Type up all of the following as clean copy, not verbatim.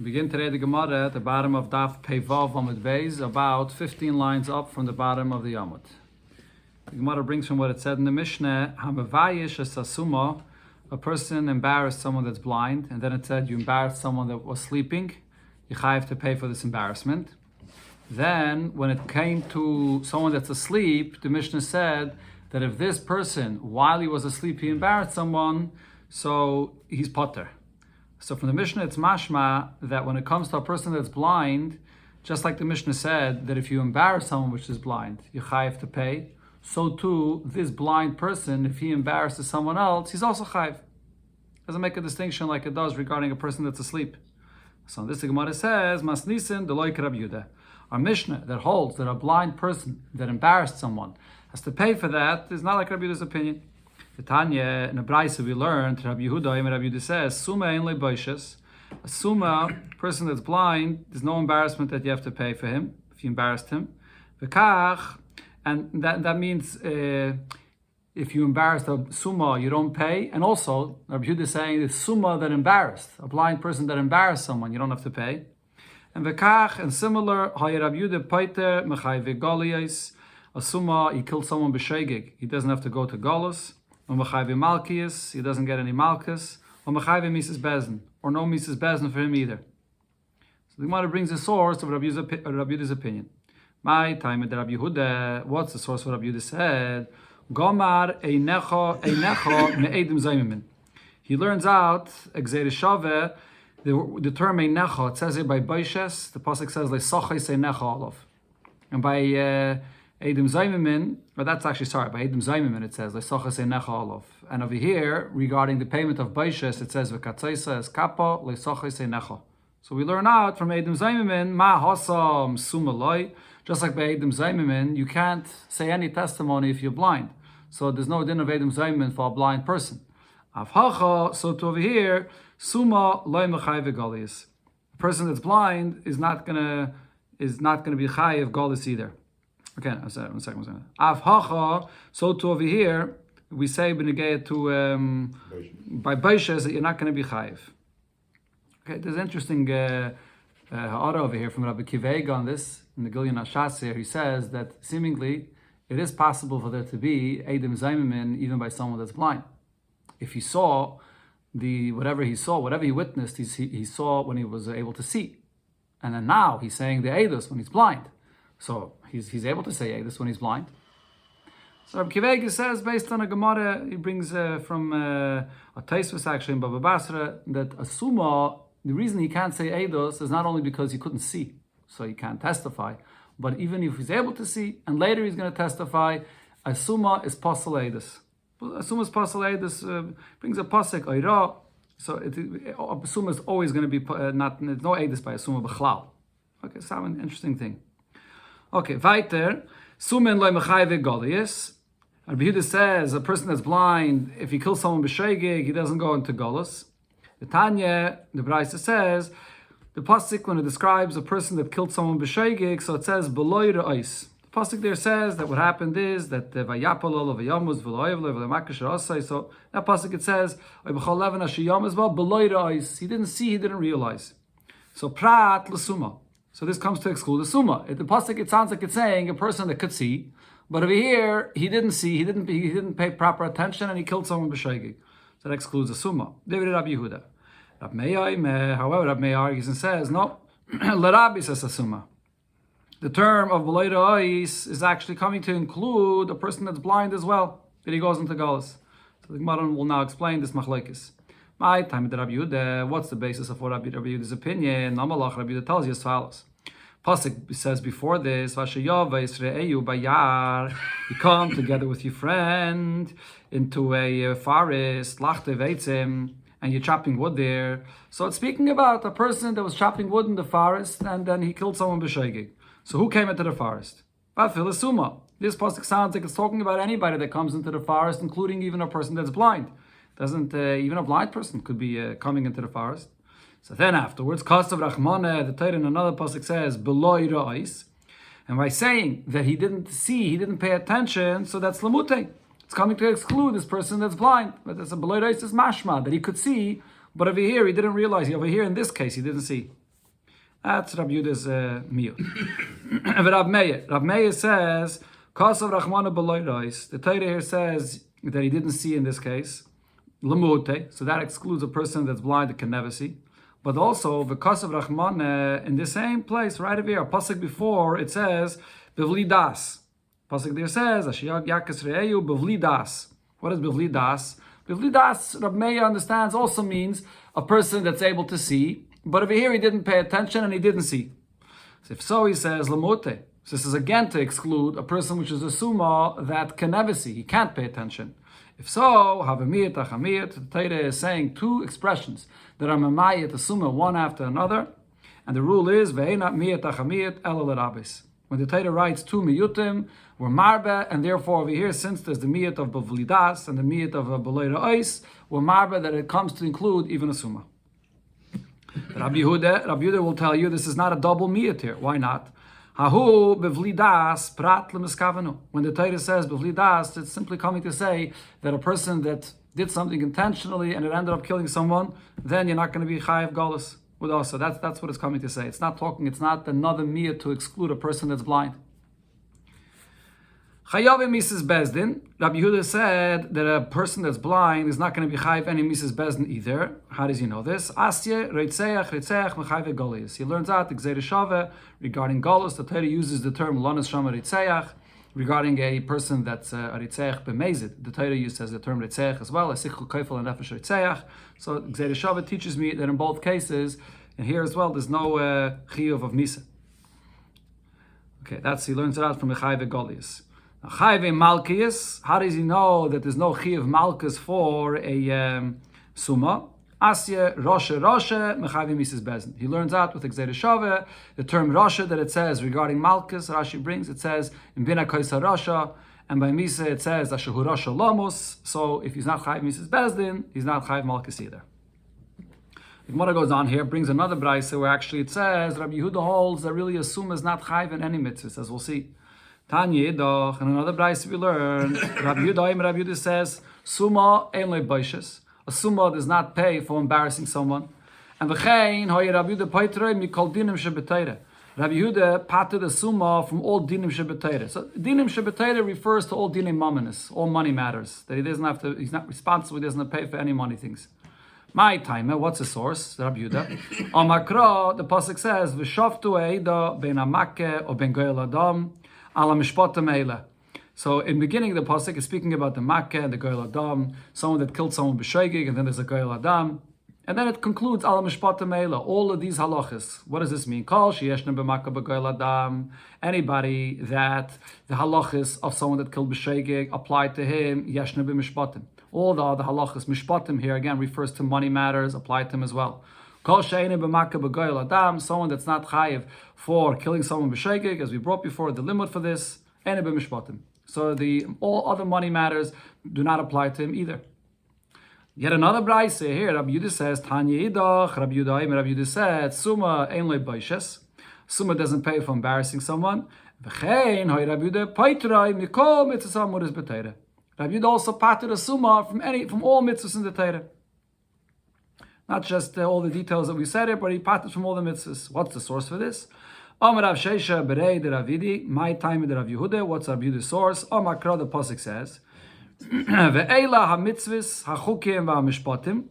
We begin today the Gemara at the bottom of Daf Pei Vav Amud Beis, about 15 lines up from the bottom of the Amud. The Gemara brings from what it said in the Mishnah, Hamavayish Asasuma, a person embarrassed someone that's blind, and then it said you embarrassed someone that was sleeping, you have to pay for this embarrassment. Then, when it came to someone that's asleep, the Mishnah said that if this person, while he was asleep, he embarrassed someone, so he's potter. So from the Mishnah, it's mashma that when it comes to a person that's blind, just like the Mishnah said, that if you embarrass someone which is blind, you chayiv to pay, so too, this blind person, if he embarrasses someone else, he's also chayiv. Doesn't make a distinction like it does regarding a person that's asleep. So this Gemara says, Masnisin deloy Rab Yehuda. Our Mishnah that holds that a blind person that embarrassed someone has to pay for that is not like Rab Yehuda's opinion. The Tanya, in the Brayso we learned, Rabbi Yehuda says, Suma ein le boishes. A suma, person that's blind, there's no embarrassment that you have to pay for him, if you embarrassed him. V'kach, and that means if you embarrassed a suma, you don't pay. And also, Rabbi Yehuda is saying, the suma that embarrassed, a blind person that embarrassed someone, you don't have to pay. And v'kach, and similar, Rabbi Yehuda paiter mechai v'goliyos. A suma, he killed someone b'shegig, he doesn't have to go to Golos. He doesn't get any malchus, or Mrs. Bezin, or no Mrs. Bezin for him either. So the Gemara brings a source of Rabbi Yehuda's opinion. My time at Rabbi Yehuda, what's the source of Rabbi Yehuda said? Gomar einecho me'edim zaymimin. He learns out the term einecho. It says it by Baishes. The pasuk says le'sochais einecho olav, and by Edim Zaymimin, but that's actually, by Edim Zaymimin it says, Le'sochas Einecha Olav. And over here, regarding the payment of Baishes, it says, V'katzaisa es kappa, Le'sochas Einecha. So we learn out from Edim Zaymimin, Ma Hasam Sumaloi, just like by Edim Zaymimin, you can't say any testimony if you're blind. So there's no din of Edim Zaymimin for a blind person. Avhacha, so to over here, Suma Loi Mechai V'Golias. A person that's blind is not gonna be Chai of Golis either. Okay, one second. Avhacha, so to over here, we say b'negei to by Baishes that you're not going to be chayiv. Okay, there's an interesting ha'ara over here from Rabbi Kivega on this in the Gilyon HaShas. He says that seemingly it is possible for there to be Edim Zaymimin even by someone that's blind. If he saw whatever he witnessed, he saw when he was able to see, and then now he's saying the Eidos when he's blind. So he's able to say this when he's blind. So Rabbi Kivega says, based on a Gemara, he brings from a Taisvus actually in Bava Basra, that a suma, the reason he can't say eidos is not only because he couldn't see, so he can't testify, but even if he's able to see, and later he's going to testify, a suma is posel eidos. A suma is posel eidos, brings a pasuk, oira, so a suma is always going to be, there's no eidos by a suma b'chlal. Okay, so an interesting thing. Okay, weiter. Sumen loy mechai v'golius. Rabbi Yehuda says a person that's blind, if he kills someone b'shegig, he doesn't go into Golos. The Tanya, the Brayso says, the pasuk when it describes a person that killed someone b'shegig, so it says beloy re'os. The pasuk there says that what happened is that vayapolol v'yamuz v'loyev v'lemakish ra'osai. So that pasuk it says b'chol leven ashiyam as well beloy re'os. He didn't see, he didn't realize. So prat l'suma. So this comes to exclude the suma. The pasuk, it sounds like it's saying a person that could see, but over here he didn't see, he didn't pay proper attention, and he killed someone b'shegig. So that excludes the suma. David Rabbi Yehuda. However, Rabbi Meir argues and says no. L'Rabbi says a suma. The term of b'loi re'os is actually coming to include a person that's blind as well, that he goes into Golos. So the Gemara will now explain this machlokes. My time with Rabbi Yehuda, what's the basis of what Rabbi Yehuda's opinion? Namalach Rabbi Yehuda tells you as follows. Pasuk says before this, you come together with your friend into a forest, and you're chopping wood there. So it's speaking about a person that was chopping wood in the forest, and then he killed someone b'shegig. So who came into the forest? Suma. This pasuk sounds like it's talking about anybody that comes into the forest, including even a person that's blind. Doesn't even a blind person could be coming into the forest. So then afterwards, Kasav Rachmana, the Torah in another pasuk says, Beloy Ra'is. And by saying that he didn't see, he didn't pay attention, so that's Lamute. It's coming to exclude this person that's blind. But that's a Beloy Ra'is is mashma, that he could see, but over here he didn't realize. Over here in this case, he didn't see. That's Rabbi Yehuda's miyut. Rav Meir says, Kasav Rachmana b'loy rois. The Torah here says that he didn't see in this case. Lemute, so that excludes a person that's blind that can never see. But also, the Kasav Rachmana, in the same place, right over here, a pasuk before, it says, Bevli das. Pasuk there says, Ashiyag Yakas Re'eyu Bevli das. What is Bevli das? Bevli das, Rav Meir understands, also means a person that's able to see, but over here he didn't pay attention and he didn't see. So if so, he says, Lemute. So this is again to exclude a person which is a summa that can never see, he can't pay attention. If so, Havamiyat Achamiyat, the Torah is saying two expressions that are mamayat, a summa, one after another, and the rule is, Ve'enat miyat achamiyat el l'rabis. When the Torah writes two miyutim, we're marba, and therefore over here, since there's the miyat of bavlidas and the miyat of b'loy ra'os, we're marba that it comes to include even a summa. Rabbi Yehuda will tell you this is not a double miyat here. Why not? Hahu bevlidas prat lemeskavenu. When the Torah says bevlidas, it's simply coming to say that a person that did something intentionally and it ended up killing someone, then you're not going to be chayav galus with us. So that's what it's coming to say. It's not another miyat to exclude a person that's blind. Chayav Mrs. Bezdin. Rabbi Yehuda said that a person that's blind is not going to be chayav any Mrs. Bezdin either. How does he know this? Asye reitzeach mechayve golius. He learns out the Gzeir Shava regarding golus. The Torah uses the term lanas shama reitzeach regarding a person that's a reitzeach b'mezid. The Torah uses the term reitzeach as well, as sichul koifel and nefesh reitzeach. So Gzeir Shava teaches me that in both cases, and here as well, there's no chiyuv of misa. Okay, he learns it out from mechayve golius. Chayve Malkius, how does he know that there's no Chiv Malkus for a Summa? Asya Rosha Mechayve Mrs. Bezin. He learns out with Gzeir Shava, the term Rosha that it says regarding Malkus, Rashi brings, it says in Bina Koisa Rosha, and by Misa it says Ashahu Rosha Lamos. So if he's not Chayve Mrs. Bezdin, he's not Chayve Malkus either. The Gemara goes on here, brings another brayse where actually it says Rabbi Yehuda holds that really a Summa is not Chayve in any mitzvahs, as we'll see. Tanya Doch, and another brayse we learn, Rabbi Yehuda says, Summa ein le baishes. A summa does not pay for embarrassing someone. And v'chein hoye Rabbi Yehuda paitrei mikol dinim shebetayre. Rabbi Yehuda pated a summa from all dinim shebetayre. So dinim shebetayre refers to all dinim mamanis, all money matters. That he doesn't have to, he's not responsible, he doesn't have to pay for any money things. My timer, what's the source? Rabbi Yehuda. On Makra, the pasuk says, v'shoftu eida ben amakke or ben goyel adam. So in the beginning of the pasuk is speaking about the Makkah and the Goyel Adam, someone that killed someone b'shoigig, and then there's a Goyel Adam, and then it concludes Ala Mishpata Meila, all of these halachas. What does this mean? Kol sheyeshna b'Makkah b'Goyel Adam. Anybody that the halachas of someone that killed b'shoigig applied to him, yeshna b'Mishpatim. All the other halachas, Mishpatim here again refers to money matters, applied to him as well. Kol she'einu b'Makkah b'Goyel Adam, someone that's not chayiv for killing someone b'shoigig, as we brought before, the limit for this, einu b'Mishpatim. So all other money matters do not apply to him either. Yet another brayse here, Rabbi Yehuda says, Tanya Idach, Rabbi Yehuda said, Summa ein le baishes. Summa doesn't pay for embarrassing someone. V'chein hoy Rabbi Yehuda paitrai mikol mitzvah amuris b'teira. Rabbi Yehuda also pated a summa from all mitzvahs in the Torah. Not just all the details that we said here, but he pated from all the mitzvahs. What's the source for this? Amar Rav Sheisha berei de Ravidi, my time de Rav Yehuda. What's Rav Yehuda's source? Amar Kra, the pasuk says, Ve'ela ha-mitzvahs ha-chukim va-mishpatim.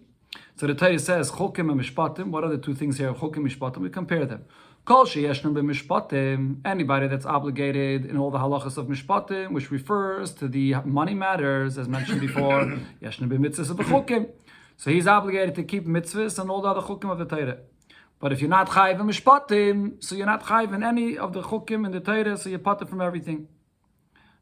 So the Torah says chukim and mishpatim. What are the two things here? Chukim and mishpatim. We compare them. Kol sheyeshnu b'mishpatim. Anybody that's obligated in all the halachas of mishpatim, which refers to the money matters, as mentioned before, yeshnu b'mitzvahs b'chukim. So he's obligated to keep mitzvahs and all the other chukim of the Torah. But if you're not chayiv in mishpatim, so you're not chayiv in any of the chukim in the Torah, so you're pater from everything.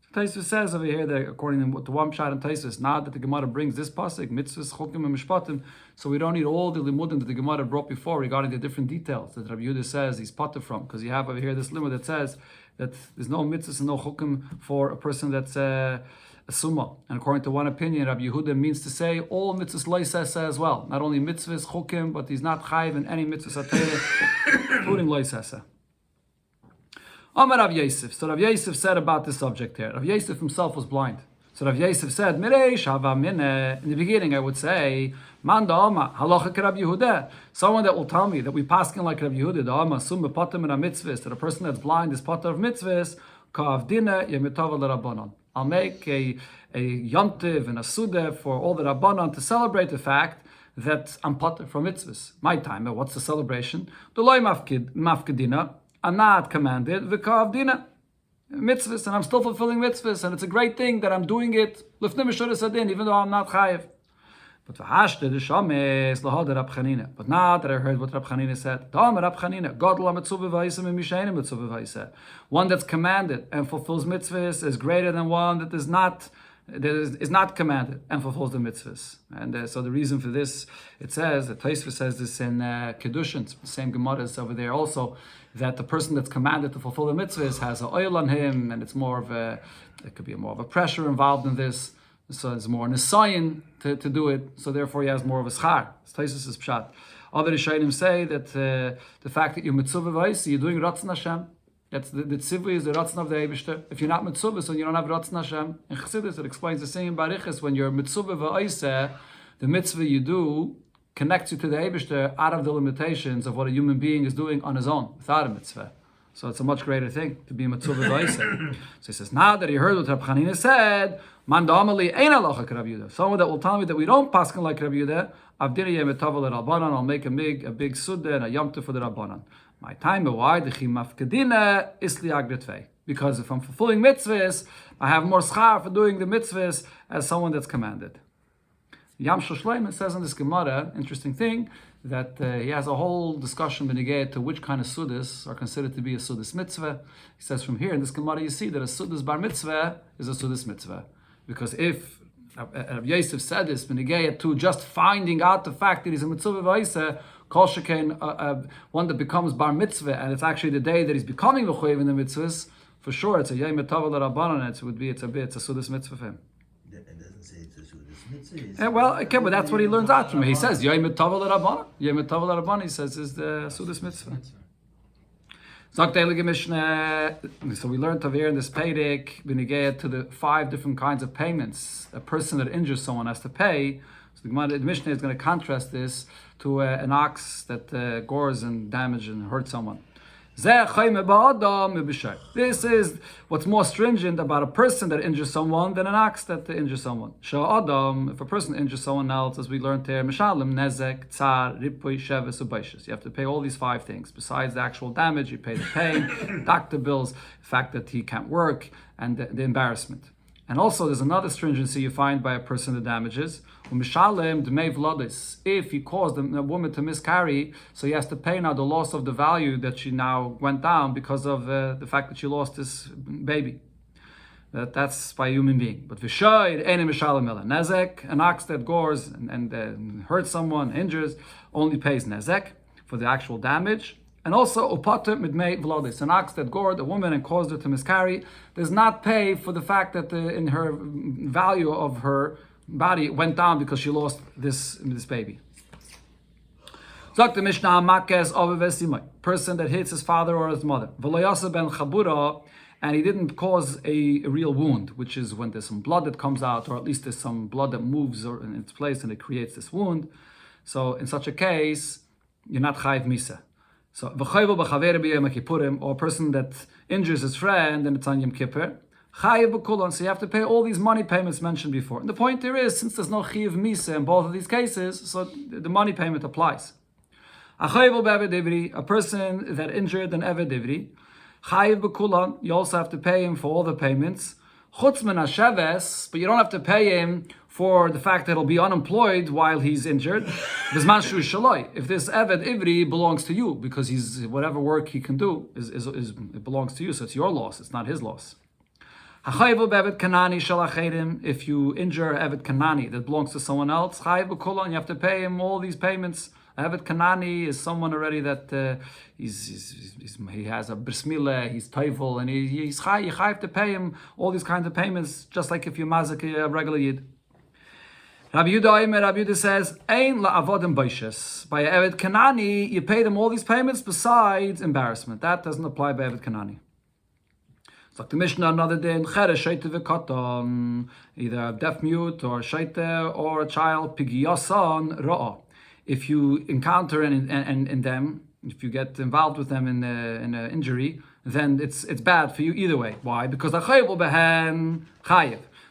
So Tosfos says over here that according to one pshat in Tosfos, now that the Gemara brings this pasuk, mitzvahs, chukim, and mishpatim, so we don't need all the limudim that the Gemara brought before regarding the different details that Rabbi Yehuda says he's pater from, because you have over here this limud that says that there's no mitzvahs and no chukim for a person that's a summa. And according to one opinion, Rabbi Yehuda means to say all mitzvahs loisesa as well. Not only mitzvahs, chukim, but he's not chayiv in any mitzvahs atayah, including loisesa. Amar Rav Yosef. So Rav Yosef said about this subject here. Rav Yosef himself was blind. So Rav Yosef said, in the beginning I would say, Man da'ama halacha ke Rabbi Yehuda. Someone that will tell me that we paskin like Rabbi Yehuda, da'ama summa pater min mitzvahs, that a person that's blind is pater of mitzvahs, ka'avdina yemitava l'rabbanon. I'll make a yontiv and a suda for all the rabbanon to celebrate the fact that I'm pater from mitzvahs. My time, what's the celebration? D'loi mafkedina, I'm not commanded, v'ka'avdina. Mitzvahs, and I'm still fulfilling mitzvahs, and it's a great thing that I'm doing it lifnei mishuras adin, even though I'm not chayiv. But now that I heard what Rab Chanina said, one that's commanded and fulfills mitzvahs is greater than one that is not commanded and fulfills the mitzvahs. And so the reason for this, it says, the Tosfos says this in Kedushin, the same Gemara is over there also, that the person that's commanded to fulfill the mitzvahs has an oil on him, and it's more of it could be more of a pressure involved in this. So it's more nisayin to do it. So therefore he has more of a schar. Tosfos is pshat. Other Rishonim say that the fact that you're mitzvah v'ayis, you're doing Ratzon Hashem. That's the tzivui is the Ratzon of the Eibishter. If you're not mitzvah, so you don't have Ratzon Hashem. In Chassidus it explains the same in Barichas, when you're mitzvah v'ayis, the mitzvah you do connects you to the Eibishter out of the limitations of what a human being is doing on his own, without a mitzvah. So it's a much greater thing to be a mitzvah v'ayis. So he says, now that he heard what Rab Chanina said, man da'amali ein halacha ke Rabbi Yehuda. Someone that will tell me that we don't paskin like Rabbi Yehuda, avdina yemetava l'Rabbanan, I'll make a big suda and a yomtiv for the Rabbanan. My time, why? Because if I'm fulfilling mitzvahs, I have more schar for doing the mitzvahs as someone that's commanded. Yam Shoshleim says in this Gemara, interesting thing, that he has a whole discussion beneged to which kind of sudas are considered to be a sudas mitzvah. He says from here in this Gemara you see that a sudas bar mitzvah is a sudas mitzvah. Because if Rav Yosef said this beneged to just finding out the fact that he's a mitzvah v'aisa, kol shekain one that becomes bar mitzvah, and it's actually the day that he's becoming v'choyev in the mitzvahs, for sure it's a yom tov l'rabbanan, it's a sudas mitzvah for him. It doesn't say it's a sudas mitzvah. Well, okay, but that's what he learns out from it. He says yom tov l'rabbanan. Yom tov l'rabbanan, he says, is the sudas mitzvah. So we learned over here in this Pedic, beneged to the 5 different kinds of payments a person that injures someone has to pay. So the Mishnah is going to contrast this to an ox that gores and damages and hurts someone. This is what's more stringent about a person that injures someone than an ox that injures someone. If a person injures someone else, as we learned here, Mishalim, Nezek, Tsar, Ripuy, Sheves, Ubaishas. You have to pay all these 5 things. Besides the actual damage, you pay the pain, doctor bills, the fact that he can't work, and the embarrassment. And also, there's another stringency you find by a person that damages. If he caused a woman to miscarry, so he has to pay now the loss of the value that she now went down because of the fact that she lost this baby. That's by a human being. But v'shoyd ene mishalem ela nezek, an ox that gores and hurts someone, injures, only pays nezek for the actual damage. And also, upater midmei v'lodis, an ox that gored a woman and caused her to miscarry, does not pay for the fact that in her value of her body went down because she lost this baby. Zok the Mishnah, makes ovevesimai, person that hits his father or his mother, v'loyasa ben chabura, and he didn't cause a real wound, which is when there's some blood that comes out, or at least there's some blood that moves in its place and it creates this wound. So in such a case, you're not chayiv misa. So, or a person that injures his friend and it's on Yom Kippur, so you have to pay all these money payments mentioned before. And the point there is, since there's no chiv misa in both of these cases, so the money payment applies. A person that injured an eved divri, you also have to pay him for all the payments. But you don't have to pay him for the fact that he'll be unemployed while he's injured. If this Eved Ivri belongs to you, because he's whatever work he can do it belongs to you, so it's your loss, it's not his loss. If you injure Eved Kanani that belongs to someone else, you have to pay him all these payments. Eved Kanani is someone already that he has a bris milah, he's toivel, and you have to pay him all these kinds of payments, just like if you mazik a regular yid. Rabbi Yehuda says, "Ein la'avodim boishes." By Eved Kanani, you pay them all these payments besides embarrassment. That doesn't apply by Eved Kanani. So the Mishnah another din, either a deaf mute or shaita or a child, pigiyasan ra'a. If you encounter in them, if you get involved with them in an injury, then it's bad for you either way. Why? Because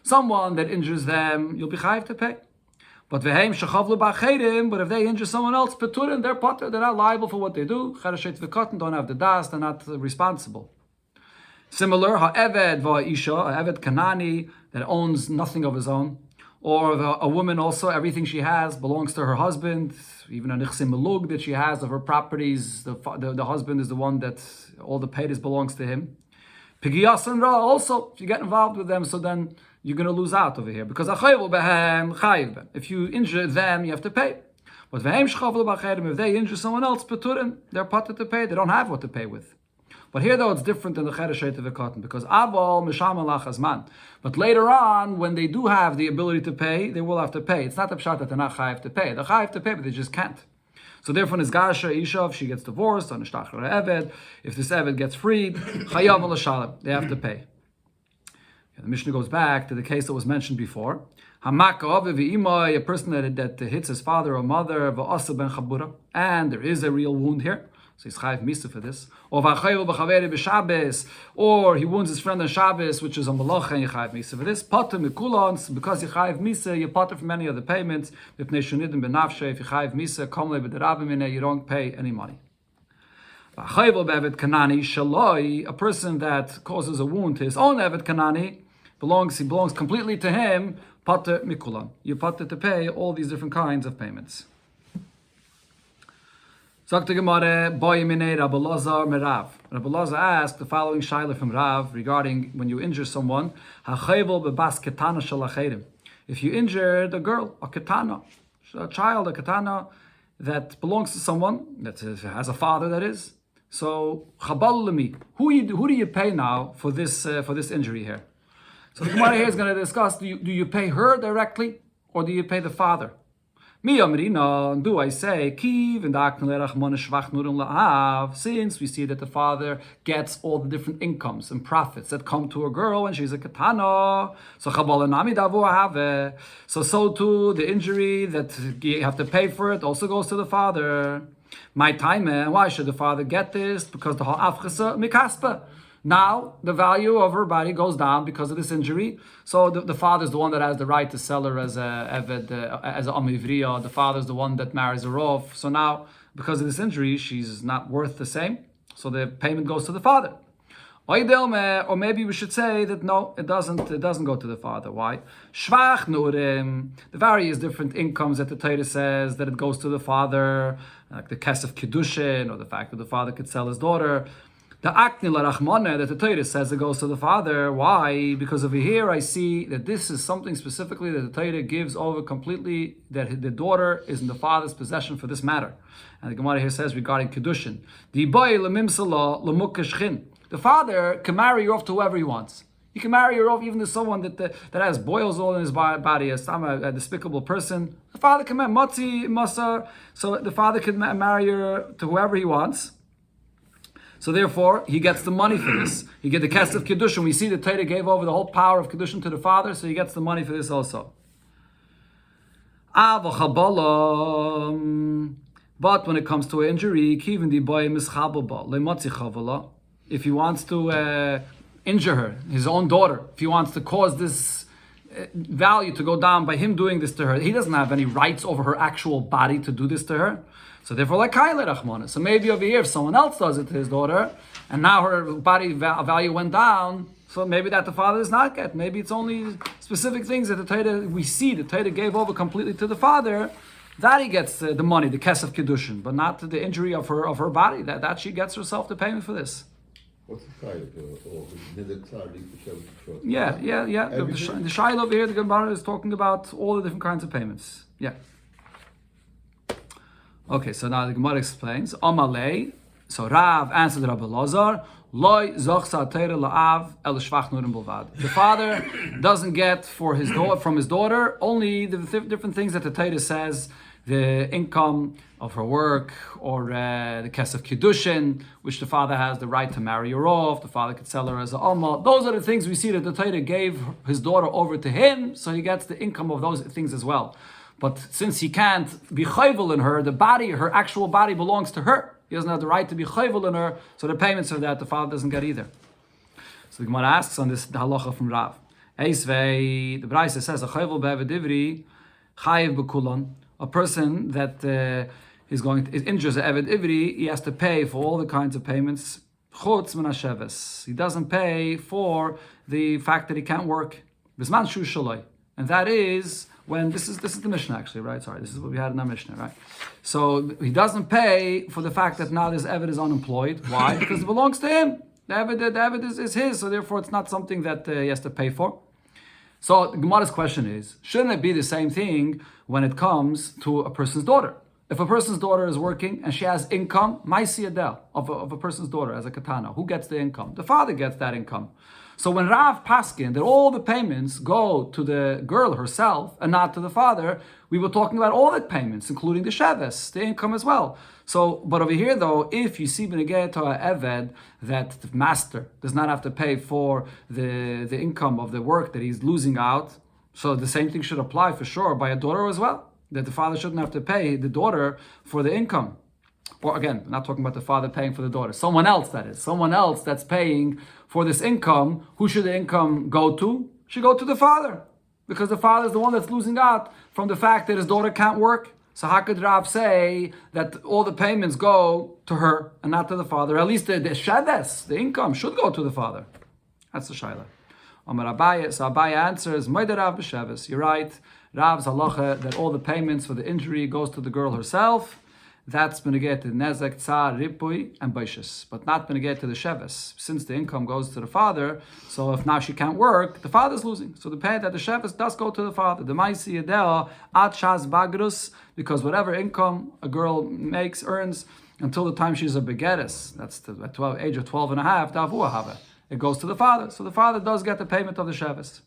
someone that injures them, you'll be chayiv to pay. But if they injure someone else, peturin, they're potter, they're not liable for what they do. Don't have the das, they're not responsible. Similar, ha'eved va'isha, ha'eved kanani that owns nothing of his own, or a woman also, everything she has belongs to her husband, even a nichsim melug that she has of her properties, the husband is the one that all the paytas belongs to him. Pigiyasan ra also, if you get involved with them, so then you're going to lose out over here, because if you injure them, you have to pay. But if they injure someone else, they're potter to pay, they don't have what to pay with. But here, though, it's different than the chereshet v'katan, because aval mishamalach azman. But later on, when they do have the ability to pay, they will have to pay. It's not the pshat that they're not chayiv to pay. They're chayiv to pay, but they just can't. So therefore, Nizgasha Isha, if she gets divorced, on Nishtachar Eved, if this Eved gets freed, chayav l'shalem, they have to pay. The Mishnah goes back to the case that was mentioned before. Hamaka a person that hits his father or mother, v'asa ben chabura, and there is a real wound here. So he's chayiv misa for this. Or he wounds his friend on Shabbos, which is a malacha, and you chayiv misa for this. Potter mikulon, because you chayiv misa, you potter from any other payments. If you chayiv misa, komle b'derabim, you don't pay any money. A person that causes a wound to his own evet kanani belongs completely to him. Potter mikulon, you potter to pay all these different kinds of payments. Sagt Gemara, Boy Mine Rabbi Lazar Merav. Rabbi Lazar asked the following shaila from Rav regarding when you injure someone. Hachayvel bebas ketana shalacherim. If you injured a girl, a ketana, a child, a ketana that belongs to someone that has a father, that is. So chabal lemi, who do you pay now for this injury here? So the Gemara here is going to discuss: do you pay her directly or do you pay the father? Mi amrina, do I say, since we see that the father gets all the different incomes and profits that come to a girl and she's a katana, so too the injury that you have to pay for it also goes to the father. My time, why should the father get this? Because the ha'afchasa mikaspa. Now, the value of her body goes down because of this injury. So the father is the one that has the right to sell her as a eved, as a amivriya. The father is the one that marries her off. So now, because of this injury, she's not worth the same. So the payment goes to the father. Or maybe we should say that no, it doesn't go to the father. Why? Shvach nurim, the various different incomes that the Torah says that it goes to the father, like the kesef kiddushin, or the fact that the father could sell his daughter. The akni larachmane that the Torah says it goes to the father. Why? Because over here I see that this is something specifically that the Torah gives over completely, that the daughter is in the father's possession for this matter. And the Gemara here says regarding Kedushin, the father can marry her off to whoever he wants. He can marry her off even to someone that has boils all in his body, a despicable person. The father can marry Motzi, Masar, so the father can marry her to whoever he wants. So therefore, he gets the money for this. He gets the kesef of Kedushin. We see the Torah gave over the whole power of Kedushin to the father, so he gets the money for this also. But when it comes to an injury, if he wants to injure her, his own daughter, if he wants to cause this value to go down by him doing this to her, he doesn't have any rights over her actual body to do this to her. So therefore, like Kaila Rachmana. So maybe over here, if someone else does it to his daughter, and now her body value went down, so maybe that the father does not get. Maybe it's only specific things that the Torah, we see the Torah gave over completely to the father, that he gets the money, the kesef kedushin, but not the injury of her body. That she gets herself the payment for this. What's the Kaila? Yeah. The Shaila over here, the Gemara is talking about all the different kinds of payments. Yeah. Okay, so now the Gemara explains. Amalei. So Rav answered Rabbi Lazar. Loi zochsa teira la'av el shvach nurim bulvad. The father doesn't get from his daughter only the different things that the Torah says, the income of her work, or the kesef kiddushin, which the father has the right to marry her off. The father could sell her as an alma. Those are the things we see that the Torah gave his daughter over to him, so he gets the income of those things as well. But since he can't be chayvel in her, the body, her actual body belongs to her. He doesn't have the right to be chayvel in her, so the payments of that the father doesn't get either. So the Gemara asks on this the halacha from Rav. Eisvei, the Braisa says, a chayvel be'eved ivri, chayiv b'kulon. A person that injures an eved ivri, he has to pay for all the kinds of payments. Chutz min hasheves. He doesn't pay for the fact that he can't work. Bisman shu shaloi. And that is when this is the Mishnah actually, right? Sorry, this is what we had in our Mishnah, right? So he doesn't pay for the fact that now this eved is unemployed. Why? Because it belongs to him. The eved is his, so therefore it's not something that he has to pay for. So the Gemara's question is, shouldn't it be the same thing when it comes to a person's daughter? If a person's daughter is working and she has income, maisi adel of a person's daughter as a katana, who gets the income? The father gets that income. So when Rav paskin that all the payments go to the girl herself and not to the father, we were talking about all the payments, including the sheves, the income as well. So, but over here though, if you see b'negei to a eved that the master does not have to pay for the income of the work that he's losing out, so the same thing should apply for sure by a daughter as well, that the father shouldn't have to pay the daughter for the income. Or again, I'm not talking about the father paying for the daughter. Someone else, that is. Someone else that's paying for this income. Who should the income go to? It should go to the father. Because the father is the one that's losing out from the fact that his daughter can't work. So how could Rav say that all the payments go to her and not to the father? At least the sheves, the income, should go to the father. That's the shaila. Amar Abaye, so Abaye answers, Moed Rav b'sheves. You're right. Rav's halacha that all the payments for the injury goes to the girl herself. That's beneged to nezek, tsar, ripui, and baishis, but not beneged to the sheves. Since the income goes to the father, so if now she can't work, the father's losing. So the pay that the sheves does go to the father. The maisi yedel at shas bagrus, because whatever income a girl makes, earns, until the time she's a begeres, that's the age of 12 and a half, davu have it goes to the father. So the father does get the payment of the sheves.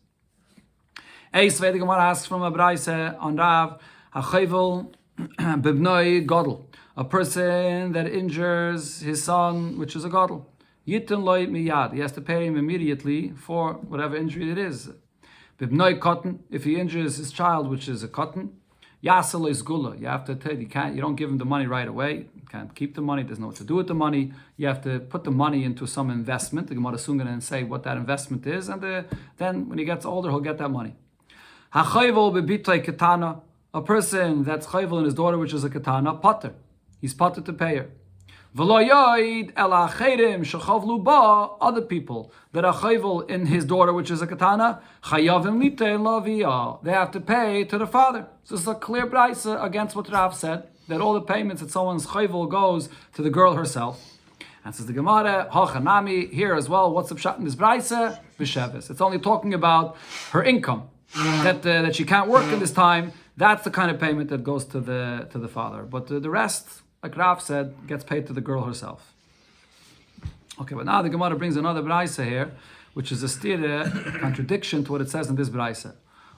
Eisvei, the Gemara asks from a braise on Rav, hachayvel bibnoi godel. A person that injures his son, which is a godel. Yitin loy miyad. He has to pay him immediately for whatever injury it is. Bibnoi cotton. If he injures his child, which is a cotton, yasel is gula. You have to tell you don't give him the money right away. You can't keep the money. There's no what to do with the money. You have to put the money into some investment. The Gemara soon going to say what that investment is, and then when he gets older, he'll get that money. Hachayvol bebitay katana. A person that's chayvul in his daughter, which is a katana, pater. He's pater to pay her. V'lo yoid el acherim shechavlu ba, other people that are chayvul in his daughter, which is a katana, chayavim litein laviyah. They have to pay to the father. So it's a clear brayse against what Rav said, that all the payments that someone's chayvul goes to the girl herself. And says the Gemara, hachanami, here as well, what's the pshat in this brayse? B'sheves. It's only talking about her income, that she can't work in this time. That's the kind of payment that goes to the father. But the rest, like Rav said, gets paid to the girl herself. Okay, but now the Gemara brings another braisa here, which is a stira, contradiction to what it says in this braisa.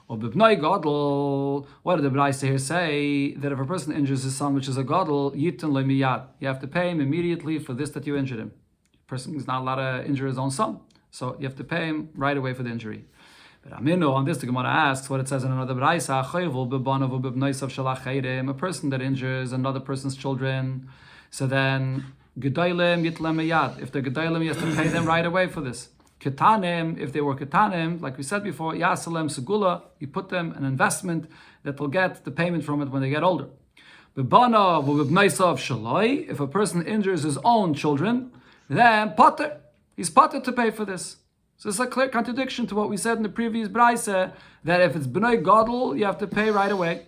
Or b'bnoi godel, what did the braisa here say? That if a person injures his son, which is a godel, yitin le miyad. You have to pay him immediately for this that you injured him. The person is not allowed to injure his own son. So you have to pay him right away for the injury. But Aminu, on this, the Gemara asks what it says in another braisa: a person that injures another person's children, so then gedailim yitlem miyad. If they're gedailim, he has to pay them right away for this. Ketanim, if they were ketanim, like we said before, yasalem segula, you put them an investment that will get the payment from it when they get older. If a person injures his own children, then pater, he's pater to pay for this. So it's a clear contradiction to what we said in the previous braise, that if it's b'nai gadol, you have to pay right away.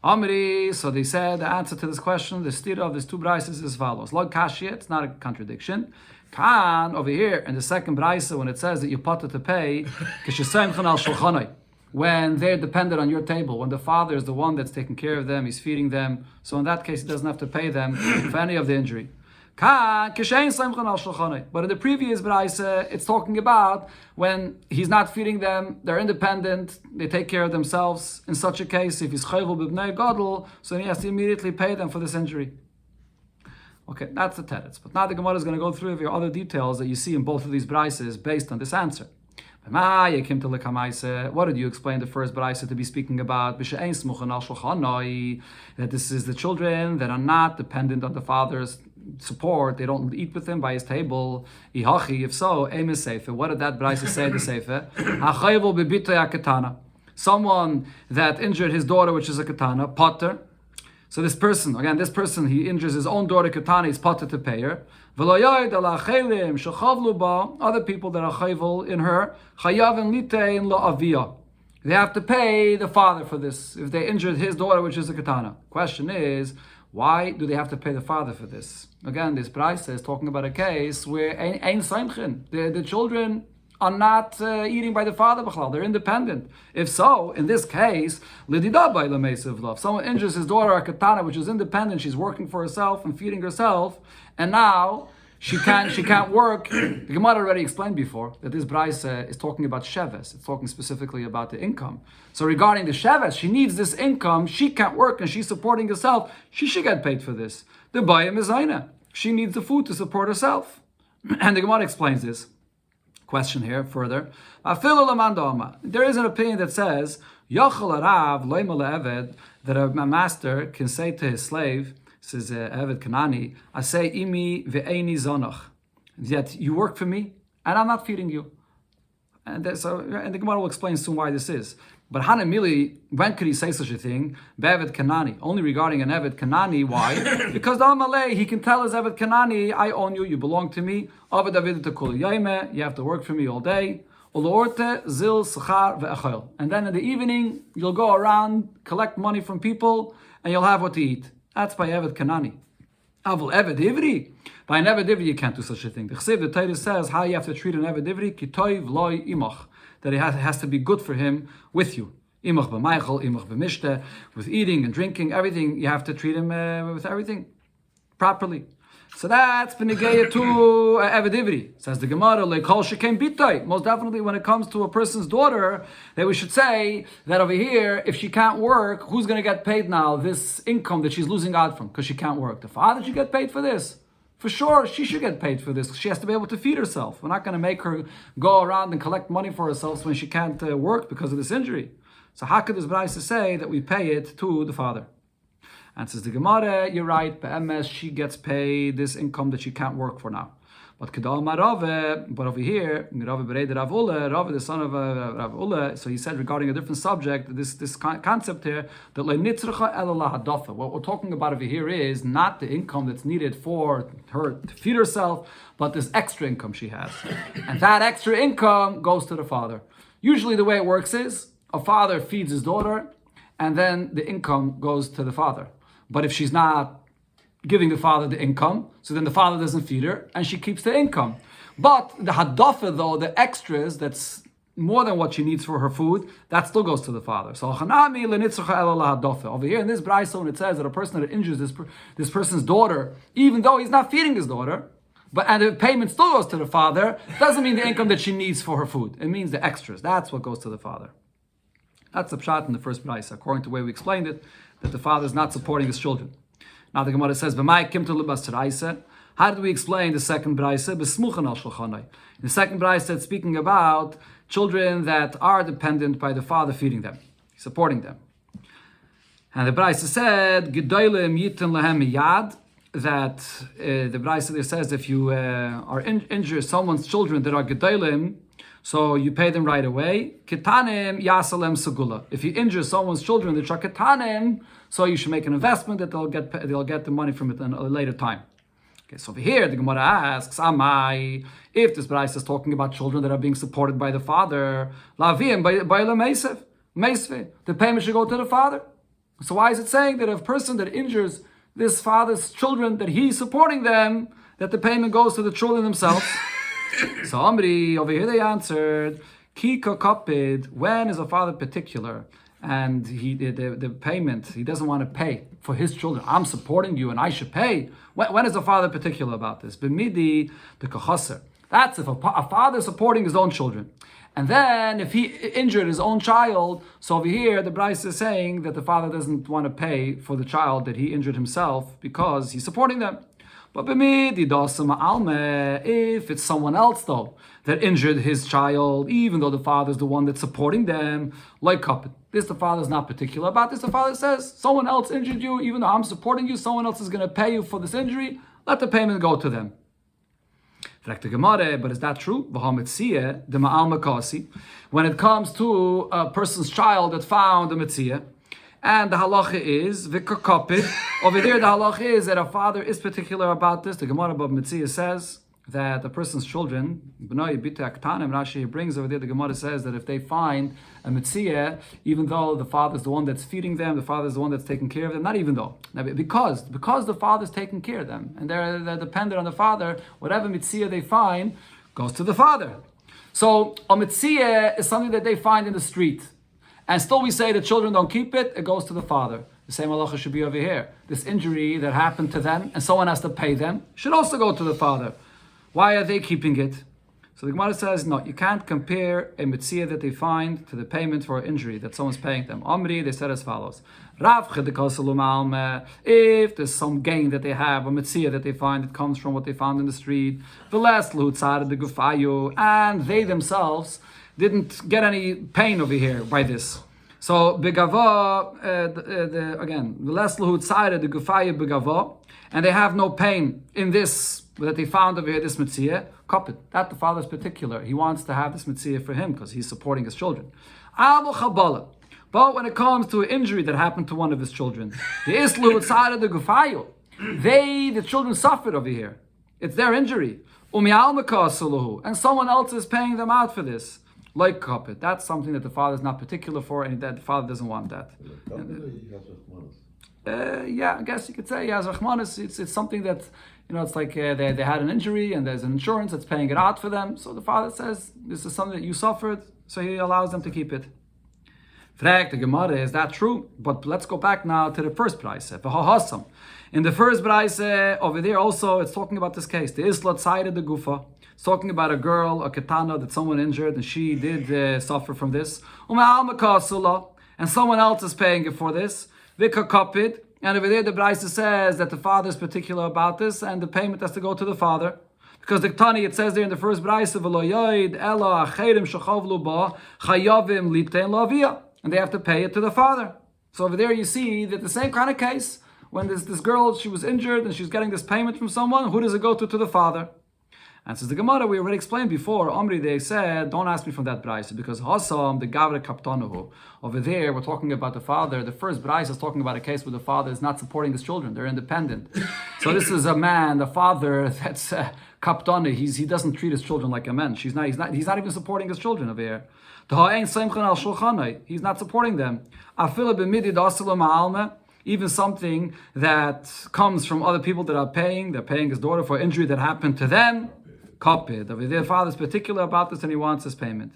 Amri, so they said the answer to this question, the stira of these two braises is as follows. Log kashia, it's not a contradiction. Kan, over here in the second braise, when it says that you pater to pay, when they're dependent on your table, when the father is the one that's taking care of them, he's feeding them, so in that case he doesn't have to pay them for any of the injury. But in the previous brayse, it's talking about when he's not feeding them, they're independent, they take care of themselves. In such a case, if he's chayvul b'bnei gadol, so he has to immediately pay them for this injury. Okay, that's the teretz. But now the Gemara is going to go through your other details that you see in both of these brayses based on this answer. What did you explain the first brayse to be speaking about? That this is the children that are not dependent on the father's support, they don't eat with him by his table. If so, what did that brayse say the sefer? Someone that injured his daughter, which is a katana, potter. So this person, he injures his own daughter katana, he's potter to pay her. Other people that are chayvul in her, they have to pay the father for this if they injured his daughter, which is a katana. Question is, why do they have to pay the father for this? Again, this brayse is talking about a case where the children are not eating by the father, they're independent. If so, in this case, someone injures his daughter, a katana, which is independent, she's working for herself and feeding herself, and now she can't work. The Gemara already explained before that this brayse is talking about sheves. It's talking specifically about the income. So regarding the sheves, she needs this income, she can't work and she's supporting herself, she should get paid for this. The bayim is aina. She needs the food to support herself. And the Gemara explains this. Question here further. There is an opinion that says that a master can say to his slave, says Eved Kanani, I say imi ve'eini zonach, that you work for me and I'm not feeding you. And the Gemara will explain soon why this is. But Hanamili, when could he say such a thing? Be'eved Kanani, only regarding an Eved Kanani. Why? Because the Amalei, he can tell his Eved Kanani, I own you, you belong to me. You have to work for me all day. And then in the evening, you'll go around, collect money from people, and you'll have what to eat. That's by Eved Kanani. Avul Eved Ivri. By an Eved Ivri, you can't do such a thing. The Chsiv, the Torah says how you have to treat an Eved Ivri, kitoiv loy imach, that it has to be good for him with you. Imach b'maychel, imach b'mishte, with eating and drinking, everything, you have to treat him with everything properly. So that's b'negeya to Eved Ivri. Says the Gemara, le'kol sheken bitoi. Most definitely when it comes to a person's daughter, that we should say that over here, if she can't work, who's going to get paid now? This income that she's losing out from because she can't work. The father should get paid for this. For sure, she should get paid for this. She has to be able to feed herself. We're not going to make her go around and collect money for herself when she can't work because of this injury. So how could this brayse say that we pay it to the father? And says the Gemara, you're right, be'emes, she gets paid this income that she can't work for now. But over here, Rave the son of Rav Ule, so he said regarding a different subject, this concept here, that what we're talking about over here is not the income that's needed for her to feed herself, but this extra income she has. And that extra income goes to the father. Usually the way it works is, a father feeds his daughter, and then the income goes to the father. But if she's not giving the father the income, so then the father doesn't feed her, and she keeps the income. But the hadafa, though, the extras, that's more than what she needs for her food, that still goes to the father. So over here in this brayso, when it says that a person that injures this person's daughter, even though he's not feeding his daughter, and the payment still goes to the father, doesn't mean the income that she needs for her food. It means the extras. That's what goes to the father. That's the pshat in the first brayso, according to the way we explained it, that the father is not supporting his children. Now the Gemara says, how did we explain the second brayse? The second brayse is speaking about children that are dependent by the father feeding them, supporting them. And the brayse said, that the brayse there says if you are injure someone's children that are gedolim, so you pay them right away. Ketanim yasalem segula. If you injure someone's children that are ketanim, so you should make an investment that they'll get the money from it in a later time. Okay, so over here the Gemara asks, Amai, if this brayse is talking about children that are being supported by the father, lavim by meisve, the payment should go to the father. So why is it saying that a person that injures this father's children, that he's supporting them, that the payment goes to the children themselves? So Amri, over here they answered, Kika kapid, when is a father particular and the payment, he doesn't want to pay for his children. I'm supporting you and I should pay. When is the father particular about this? B'midi the kachaser. That's if a father is supporting his own children. And then if he injured his own child, so over here the Bryce is saying that the father doesn't want to pay for the child that he injured himself because he's supporting them. But if it's someone else though that injured his child, even though the father is the one that's supporting them, like couple, this the father is not particular about this. The father says, someone else injured you, even though I'm supporting you, someone else is going to pay you for this injury, let the payment go to them. But is that true? When it comes to a person's child that found a mitzvah, and the halacha is over there. The halacha is that a father is particular about this. The Gemara above mitzvah says that a person's children, Rashi brings over there. The Gemara says that if they find a mitzvah, even though the father is the one that's feeding them, the father is the one that's taking care of them. Not even though, because the father is taking care of them, and they're dependent on the father. Whatever mitzvah they find goes to the father. So a mitzvah is something that they find in the street. And still we say the children don't keep it, it goes to the father. The same halacha should be over here. This injury that happened to them and someone has to pay them should also go to the father. Why are they keeping it? So the Gemara says, no, you can't compare a mitzvah that they find to the payment for an injury that someone's paying them. Omri, they said as follows. If there's some gain that they have, a mitzvah that they find, it comes from what they found in the street, and they themselves didn't get any pain over here by this. So begava again, the less lahut side the gufaya begava, and they have no pain in this that they found over here. This mitzvah, kapit. That the father is particular. He wants to have this mitzvah for him because he's supporting his children. But when it comes to an injury that happened to one of his children, the islu side the gufayu, the children suffered over here. It's their injury. And someone else is paying them out for this. Like kapit. That's something that the father is not particular for, and that the father doesn't want that. Yeah, I guess you could say yes, Rahmanis. It's something that, it's like they had an injury and there's an insurance that's paying it out for them. So the father says this is something that you suffered, so he allows them to keep it. Frag the Gemara, is that true? But let's go back now to the first price. In the first price over there also, it's talking about this case. The Islat side of the Gufa. It's talking about a girl, a katana that someone injured, and she did suffer from this. And someone else is paying it for this. Vikakapid. And over there the Braisa says that the father is particular about this, and the payment has to go to the father. Because the Tani, it says there in the first Braisa, and they have to pay it to the father. So over there you see that the same kind of case, when this girl, she was injured and she's getting this payment from someone, who does it go to? To the father. And since the Gemara, we already explained before, Omri, they said, don't ask me from that Braisa, because Hassam, the Gavre Kaptanuhu, over there, we're talking about the father. The first Braisa is talking about a case where the father is not supporting his children, they're independent. So this is a man, the father, that's Kaptanu, he doesn't treat his children like a man. He's not even supporting his children over here. He's not supporting them. Even something that comes from other people that are paying, they're paying his daughter for injury that happened to them. Kapid. Their father is particular about this and he wants his payment.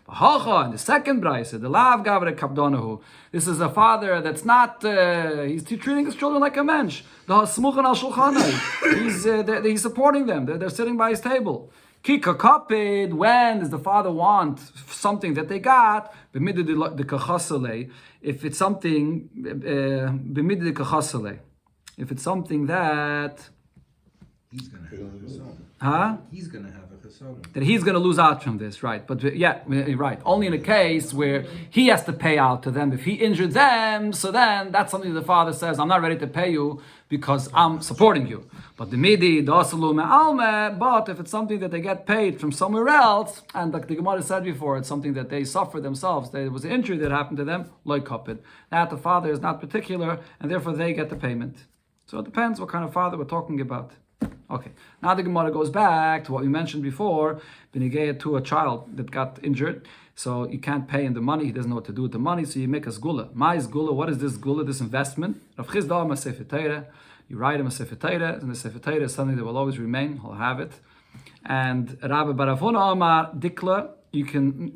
In the second brayse, the lav gavre kapdonahu. This is a father that's not. He's treating his children like a mensch. He's supporting them. They're sitting by his table. Kika kapid. When does the father want something that they got? If it's something, if it's something that he's going to have a He's going to have a chesron. That he's going to lose out from this, right? But yeah, right. Only in a case where he has to pay out to them. If he injured them, so then that's something the father says, I'm not ready to pay you because I'm supporting you. But the midi, the asalume, alme, but if it's something that they get paid from somewhere else, and like the Gemara said before, it's something that they suffer themselves, there was an injury that happened to them, like kapid. That the father is not particular, and therefore they get the payment. So it depends what kind of father we're talking about. Okay, now the Gemara goes back to what we mentioned before, Benigaya to a child that got injured, so you can't pay him the money, he doesn't know what to do with the money, so you make a zgula. My zgula, what is this zgula, this investment? Rav Chisda Sefer Torah, you write him a Sefer Torah, and the Sefer Torah is something that will always remain, he'll have it. And Rabbi Baravuna Amar Dikla, you can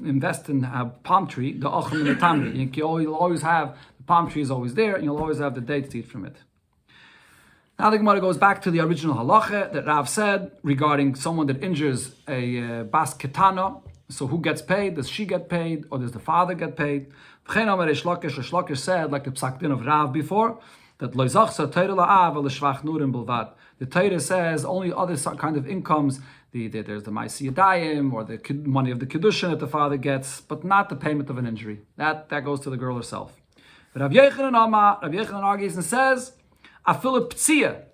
invest in a palm tree, the Ochim and the Tamri. You'll always have the The palm tree is always there, and you'll always have the dates to eat from it. Now the Gemara goes back to the original halacha that Rav said regarding someone that injures a bas ketana. So who gets paid? Does she get paid, or does the father get paid? Reish Lakish said, like the psak din of Rav before, that lo zachsa Torah la'av l'shvach nurim bilvad. The Torah says only other kind of incomes. There's the Ma'aseh Yadayim or the money of the Kiddushin that the father gets, but not the payment of an injury. That goes to the girl herself. But Rav Yechanan argues and says, Afil p'tzia,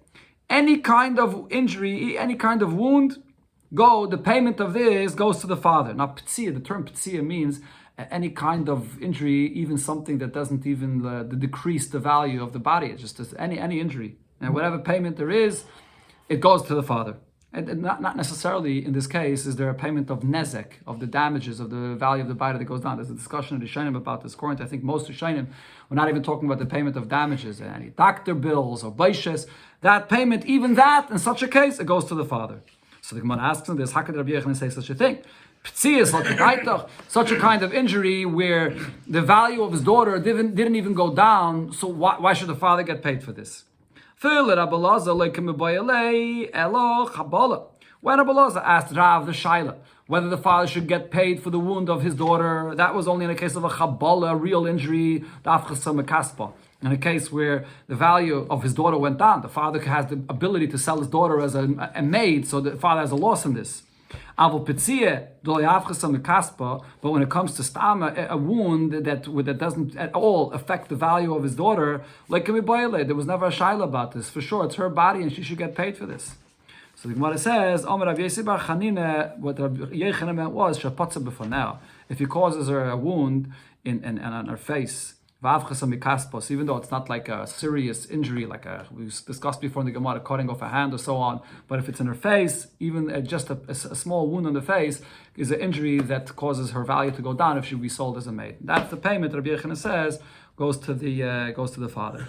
any kind of injury, any kind of wound, the payment of this goes to the father. Now p'tzia, the term p'tzia means any kind of injury, even something that doesn't even decrease the value of the body. It's just any injury. And whatever payment there is, it goes to the father. And not necessarily in this case is there a payment of nezek, of the damages, of the value of the body that goes down. There's a discussion of Rishonim about this. According to, I think, most Rishonim, we're not even talking about the payment of damages, any doctor bills or baishes. That payment, even that, in such a case, it goes to the father. So the Gemara asks him this, how could Rabbi Yechanan say such a thing? P'tzia is such a kind of injury where the value of his daughter didn't even go down, so why should the father get paid for this? When Rabbi Elazar asked Rav the Shaila whether the father should get paid for the wound of his daughter, that was only in a case of a chabala, a real injury, in a case where the value of his daughter went down. The father has the ability to sell his daughter as a maid, so the father has a loss in this. But when it comes to stama, a wound that doesn't at all affect the value of his daughter, like there was never a shaila about this. For sure, it's her body and she should get paid for this. So the Gemara says, what Rabbi Yechanan meant was, if he causes her a wound on her face, even though it's not like a serious injury, like we discussed before in the Gemara, cutting off a hand or so on, but if it's in her face, even just a small wound on the face is an injury that causes her value to go down if she will be sold as a maid. That's the payment Rabbi Yechanan says goes to the father.